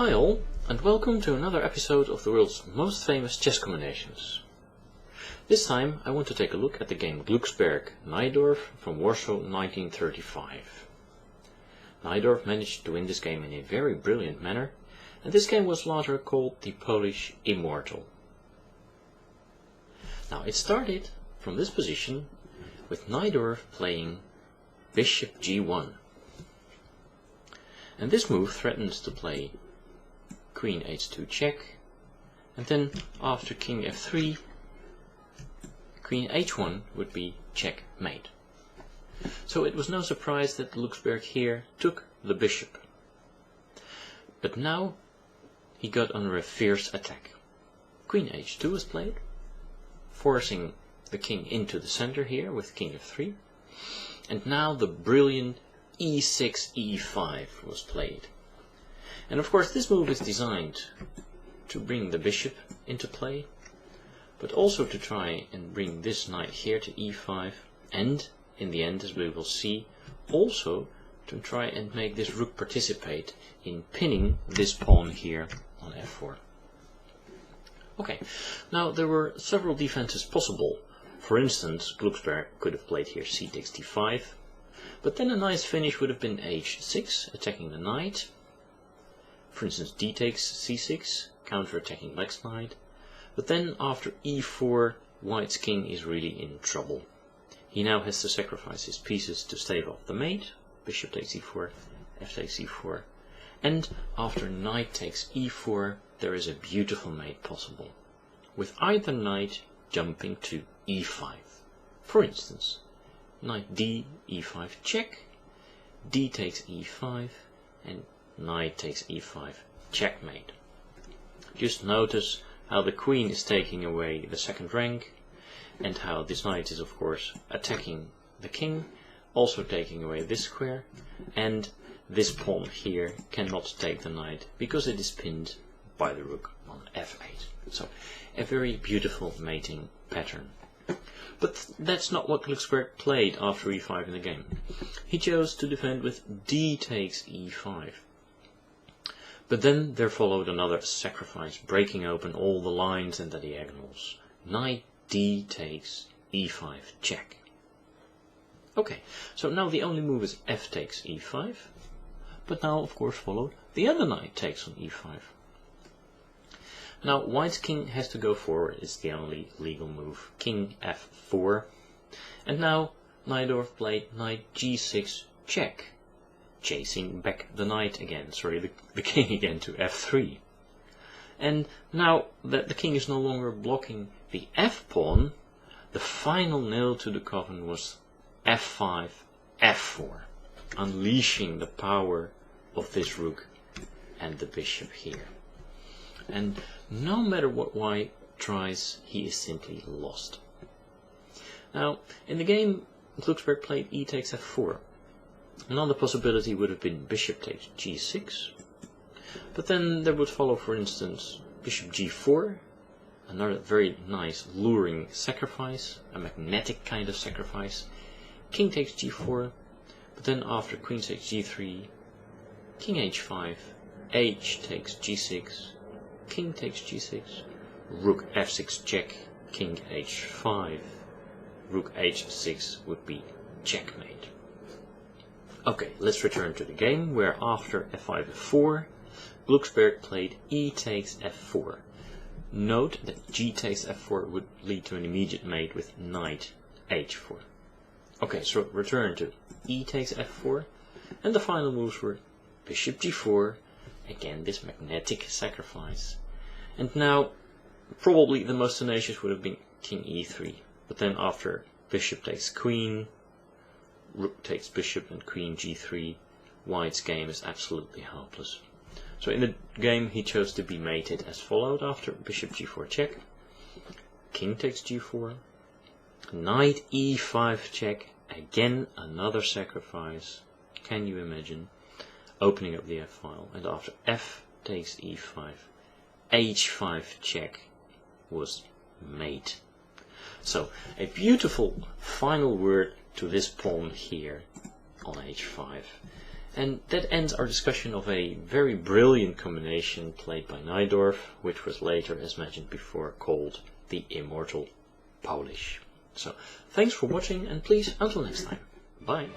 Hi all, and welcome to another episode of the world's most famous chess combinations. This time I want to take a look at the game Glucksberg, Najdorf from Warsaw 1935. Najdorf managed to win this game in a very brilliant manner, and this game was later called the Polish Immortal. Now it started from this position with Najdorf playing Bishop G1. And this move threatens to play Queen H2 check, and then after King F3, Queen H1 would be checkmate. So it was no surprise that Glucksberg here took the bishop. But now he got under a fierce attack. Queen H2 was played, forcing the king into the center here with King F3, and now the brilliant E6 E5 was played. And of course this move is designed to bring the bishop into play, but also to try and bring this knight here to E5, and in the end, as we will see, also to try and make this rook participate in pinning this pawn here on F4. Okay, now there were several defenses possible. For instance, Glucksberg could have played here C takes D5, but then a nice finish would have been H6, attacking the knight. For instance, D takes C6, counter-attacking Black's knight. But then after E4, White's king is really in trouble. He now has to sacrifice his pieces to stave off the mate. Bishop takes E4, F takes E4. And after knight takes E4, there is a beautiful mate possible, with either knight jumping to E5. For instance, knight D, E5 check, D takes E5, and knight takes E5 checkmate. Just notice how the queen is taking away the second rank, and how this knight is of course attacking the king, also taking away this square, and this pawn here cannot take the knight because it is pinned by the rook on F8. So a very beautiful mating pattern. But that's not what Glucksberg played after E5 in the game. He chose to defend with D takes E5. But then there followed another sacrifice, breaking open all the lines and the diagonals. Knight D takes E5 check. Okay, so now the only move is F takes E5, but now of course followed the other knight takes on E5. Now White's king has to go forward, it's the only legal move. King F4, and now Najdorf played knight G6 check, chasing back the knight again, the king again to F3. And now that the king is no longer blocking the F pawn, the final nail to the coffin was F5, F4, unleashing the power of this rook and the bishop here. And no matter what White tries, he is simply lost. Now, in the game, Glucksberg played E takes F4. Another possibility would have been bishop takes G6, but then there would follow, for instance, bishop G4, another very nice luring sacrifice, a magnetic kind of sacrifice. King takes G4, but then after queen takes G3, king H5, H takes G6, king takes G6, rook F6 check, king H5, rook H6 would be checkmate. Okay, let's return to the game, where after F5, F4, Glucksberg played E takes F4. Note that G takes F4 would lead to an immediate mate with knight H4. Okay, so return to E takes F4, and the final moves were bishop G4, again this magnetic sacrifice. And now, probably the most tenacious would have been king E3, but then after bishop takes queen, rook takes bishop and queen G3, White's game is absolutely helpless. So in the game he chose to be mated as followed after bishop G4 check, king takes G4, knight E5 check, again another sacrifice, can you imagine, opening up the F file, and after F takes E5, H5 check was mate. So a beautiful final word to this pawn here on H5. And that ends our discussion of a very brilliant combination played by Najdorf, which was later, as mentioned before, called the Immortal Polish. So, thanks for watching, and please, until next time, bye.